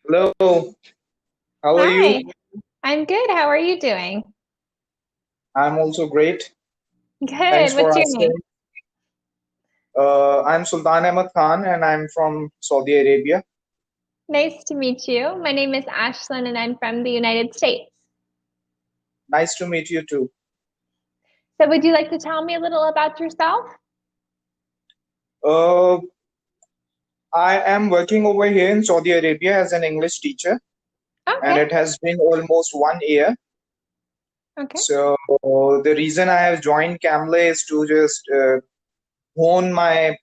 Hello, how are you? Hi, I'm good. How are you doing? I'm also great. Thanks Good. for What's your asking. name? I'm Sultan Ahmed Khan and I'm from Saudi Arabia. Nice to meet you. My name is Ashlyn and I'm from the United States. Nice to meet you too. So, would you like to tell me a little about yourself? Uh, I am working over here in Saudi Arabia as an English teacher, and Okay. it has been almost 1 year. Okay. So the reason I have joined Cambly is to just hone my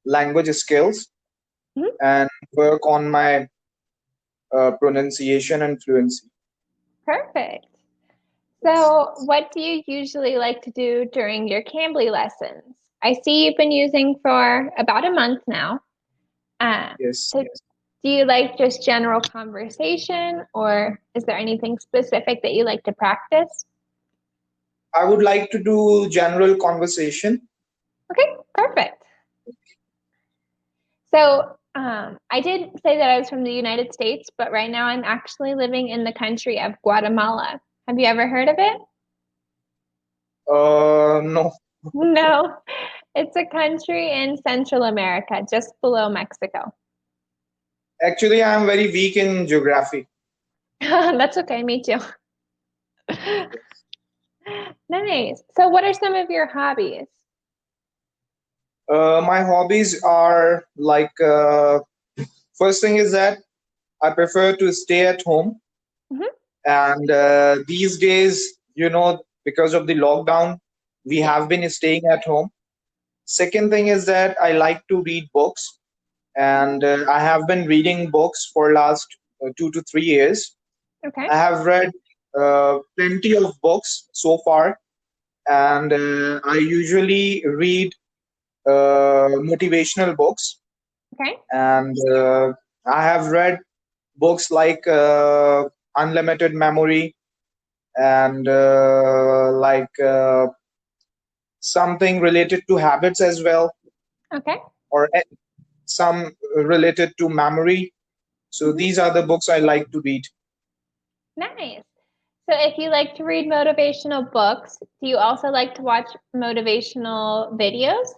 language skills Mhm. and work on my pronunciation and fluency. Perfect. So, what do you usually like to do during your Cambly lessons? I see you've been using for about a month now. Um, Yes. so, do you like just general conversation, or is there anything specific that you like to practice? I would like to do general conversation. Okay, perfect. So, I did say that I was from the United States, but right now I'm actually living in the country of Guatemala. Have you ever heard of it? No. No, it's a country in Central America, just below Mexico. Actually, I'm very weak in geography. That's okay, me too. Nice. So, what are some of your hobbies? My hobbies are like first thing is that I prefer to stay at home, Hmm. and these days, because of the lockdown, we Yeah. have been staying at home. Second thing is that I like to read books, and I have been reading books for last 2 to 3 years. Okay. I have read plenty of books so far, and I usually read motivational books, Okay. and I have read books like Unlimited Memory and something related to habits as well, Okay. or some related to memory. So Hmm. these are the books I like to read. Nice. So, if you like to read motivational books, do you also like to watch motivational videos?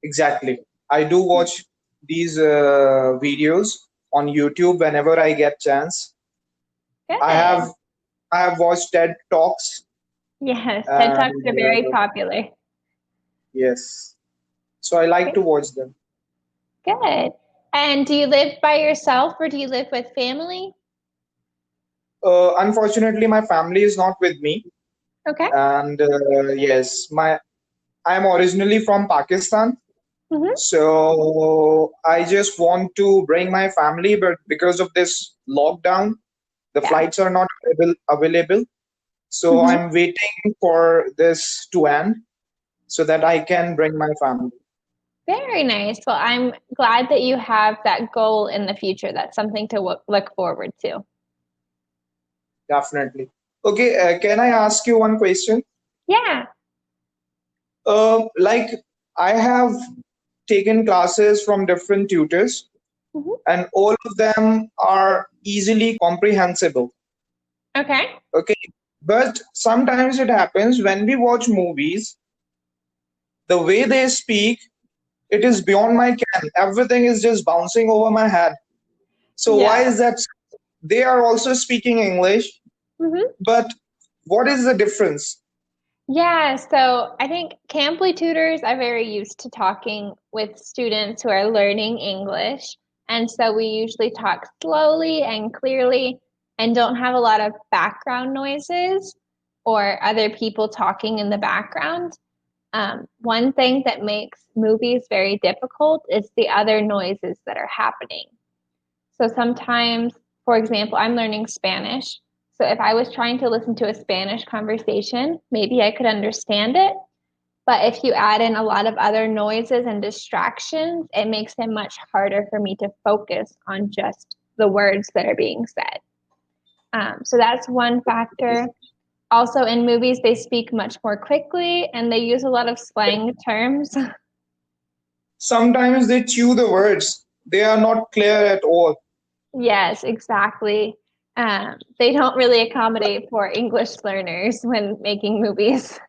Exactly. I do watch these videos on YouTube whenever I get chance. I Good. have I have watched TED Talks Yes, TED Talks and are very popular. yes. So I like Okay, to watch them. good. And do you live by yourself or do you live with family? Unfortunately, my family is not with me, Okay. and yes, my I'm originally from Pakistan, Hmm. so I just want to bring my family, but because of this lockdown, the Yeah. flights are not available. So Hmm. I'm waiting for this to end so that I can bring my family. Very nice. Well, I'm glad that you have that goal in the future. That's something to look forward to. Definitely. Okay, can I ask you one question? Yeah. Like I have taken classes from different tutors, Hmm. and all of them are easily comprehensible. Okay. Okay, but sometimes it happens when we watch movies, the way they speak, it is beyond my ken. Everything is just bouncing over my head. So why Yeah. is that? They are also speaking English, Hmm. but what is the difference? Yeah, so I think Cambly tutors are very used to talking with students who are learning English. And so we usually talk slowly and clearly and don't have a lot of background noises or other people talking in the background. One thing that makes movies very difficult is the other noises that are happening. So sometimes, for example, I'm learning Spanish. So if I was trying to listen to a Spanish conversation, maybe I could understand it. But if you add in a lot of other noises and distractions, it makes it much harder for me to focus on just the words that are being said. So that's one factor. Also, in movies, they speak much more quickly and they use a lot of slang terms. Sometimes they chew the words. They are not clear at all. Yes, exactly. They don't really accommodate for English learners when making movies.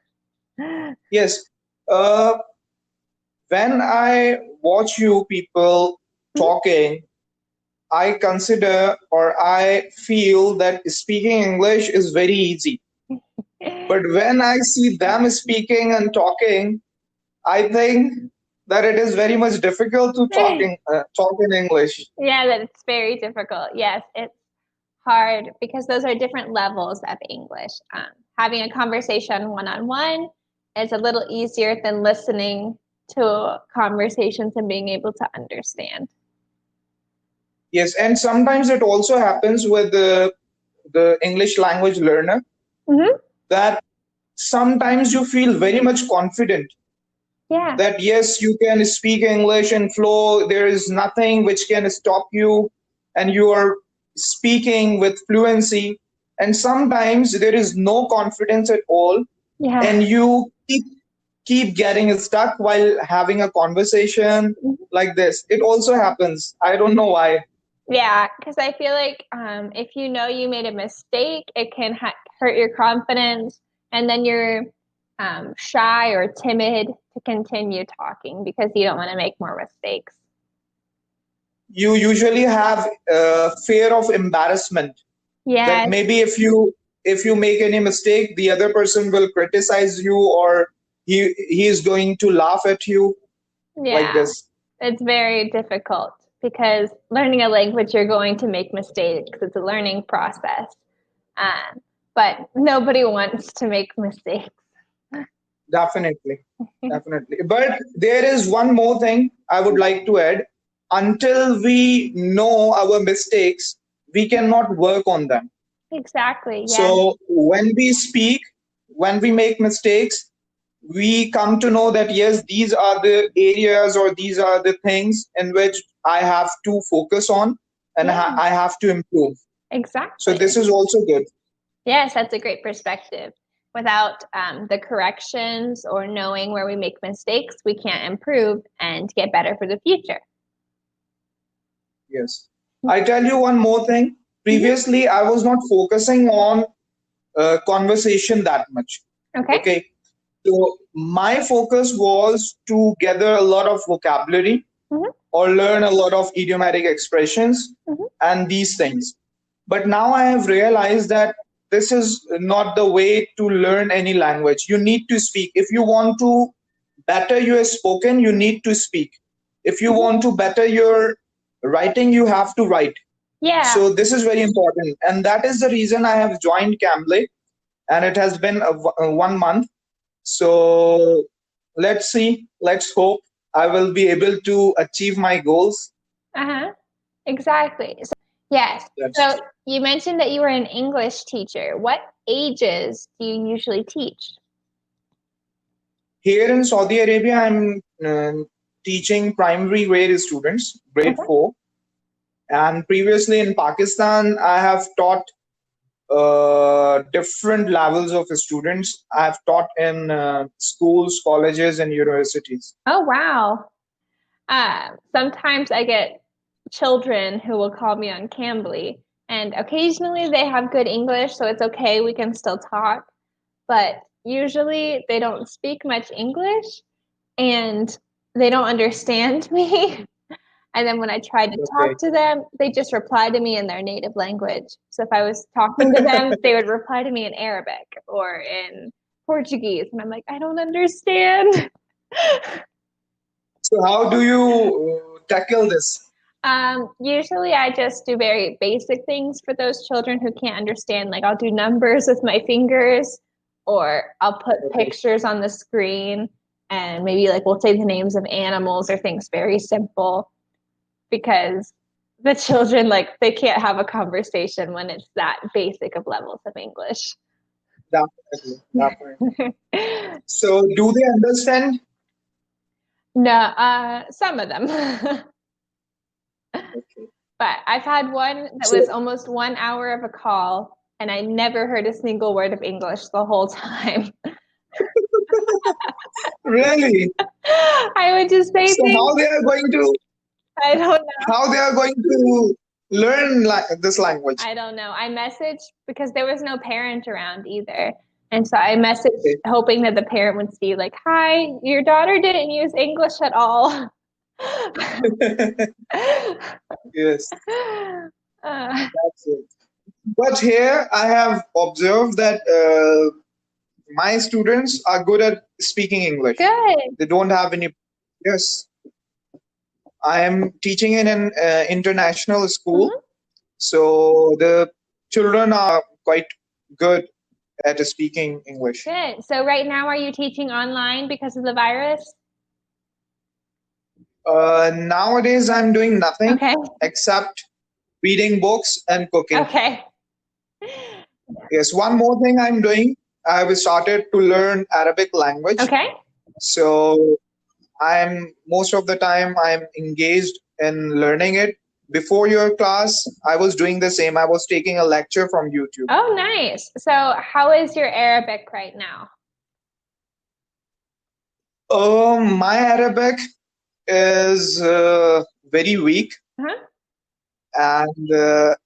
Yes. Uh, when I watch you people talking, I consider or I feel that speaking English is very easy. But when I see them speaking and talking, I think that it is very much difficult to talk in English. Yeah, that it's very difficult. Yes, it's hard because those are different levels of English. Having a conversation one-on-one is a little easier than listening to conversations and being able to understand. Yes, and sometimes it also happens with the English language learner Hmm. that sometimes you feel very much confident Yeah, that yes, you can speak English and flow. There is nothing which can stop you, and you are speaking with fluency. And sometimes there is no confidence at all, and yeah. you keep getting stuck while having a conversation like this. It also happens. I don't know why. Yeah, because I feel like if you know you made a mistake, it can hurt your confidence, and then you're shy or timid to continue talking because you don't want to make more mistakes. You usually have fear of embarrassment that Yes, maybe if you make any mistake, the other person will criticize you, or he is going to laugh at you like yeah, this. it's very difficult because learning a language, you're going to make mistakes. It's a learning process, um, but nobody wants to make mistakes. Definitely, definitely. But there is one more thing I would like to add. Until we know our mistakes, we cannot work on them. Exactly. Yeah. So when we speak, when we make mistakes, we come to know that yes, these are the areas or these are the things in which I have to focus on, and Yeah. I have to improve. So Exactly. this is also good. Yes, that's a great perspective. Without the corrections or knowing where we make mistakes, we can't improve and get better for the future. Yes. I tell you one more thing. Mhm. Previously, I was not focusing on conversation that much. Okay. Okay. So my focus was to gather a lot of vocabulary Hmm. or learn a lot of idiomatic expressions Hmm. and these things. But now I have realized that this is not the way to learn any language. You need to speak. If you want to better your spoken, you need to speak. If you Hmm. want to better your writing, you have to write. Yeah. So this is very important. And that is the reason I have joined Cambly, and it has been 1 month. So let's see, let's hope I will be able to achieve my goals. Uh-huh. Exactly. So, yes. So That's you mentioned that you were an English teacher. What ages do you usually teach? here in Saudi Arabia. I'm teaching primary grade students, grade Okay. 4. And previously in Pakistan, I have taught different levels of students. I've taught in schools, colleges, and universities. Oh, wow. Sometimes I get children who will call me on Cambly, and occasionally they have good English, so it's okay, we can still talk. But usually they don't speak much English and they don't understand me. And then when I try to Okay. talk to them, they just reply to me in their native language. So if I was talking to them, they would reply to me in Arabic or in Portuguese. And I'm like, I don't understand. So how do you tackle this? Usually I just do very basic things for those children who can't understand. Like I'll do numbers with my fingers, or I'll put Okay. pictures on the screen and maybe like we'll say the names of animals or things very simple because the children like they can't have a conversation when it's that basic of levels of English. Definitely, definitely. So do they understand? No, some of them. Okay. But I've had one that So was almost 1 hour of a call, and I never heard a single word of English the whole time. really, I would just say so things. how they are going to I don't know. how they are going to learn this language? I don't know. I messaged because there was no parent around either. And so I messaged Okay. hoping that the parent would see, like, hi, your daughter didn't use English at all. Yes, Uh, that's it. But here I have observed that my students are good at speaking English. good. They don't have any. Yes, I am teaching in an international school, Mhm. so the children are quite good at speaking English. Good. So right now, are you teaching online because of the virus? Nowadays, I'm doing nothing Okay. except reading books and cooking. Okay. Yes, one more thing I'm doing. I've started to learn Arabic language. Okay. So I'm most of the time I'm engaged in learning it. Before your class, I was doing the same. I was taking a lecture from YouTube. Oh, nice. So how is your Arabic right now? My Arabic is very weak, Uh-huh. and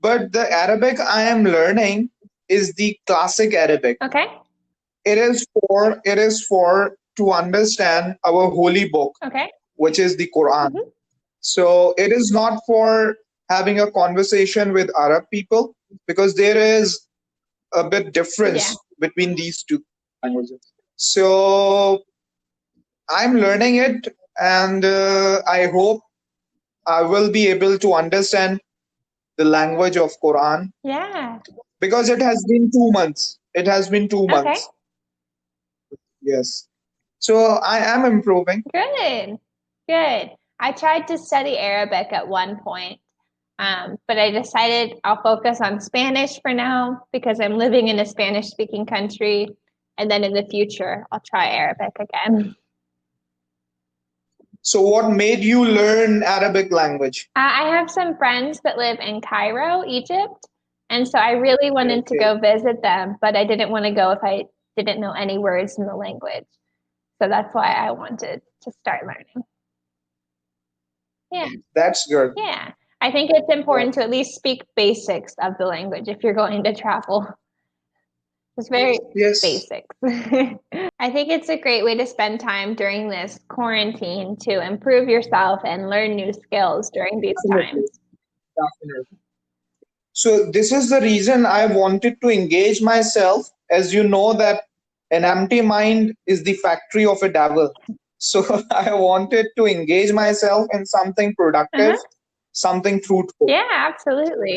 but the Arabic I am learning is the classic Arabic. Okay. It is for to understand our holy book, Okay. which is the Quran. Mhm. So it is not for having a conversation with Arab people because there is a bit Yeah. difference between these two languages. So I'm learning it, and I hope I will be able to understand the language of Quran Yeah. because it has been 2 months. It has been two Okay. months. Yes. So I am improving. Good. Good. I tried to study Arabic at one point, but I decided I'll focus on Spanish for now because I'm living in a Spanish speaking country. And then in the future, I'll try Arabic again. So what made you learn Arabic language? I have some friends that live in Cairo, Egypt. And so I really wanted to Okay. go visit them, but I didn't want to go if I didn't know any words in the language. So that's why I wanted to start learning. Yeah. That's good. Yeah. I think it's important to at least speak basics of the language if you're going to travel. It's very Yes, basic. I think it's a great way to spend time during this quarantine to improve yourself and learn new skills during these definitely. times. Definitely. So this is the reason I wanted to engage myself. As you know that an empty mind is the factory of a devil. So I wanted to engage myself in something productive, Uh-huh. something fruitful. Yeah, absolutely.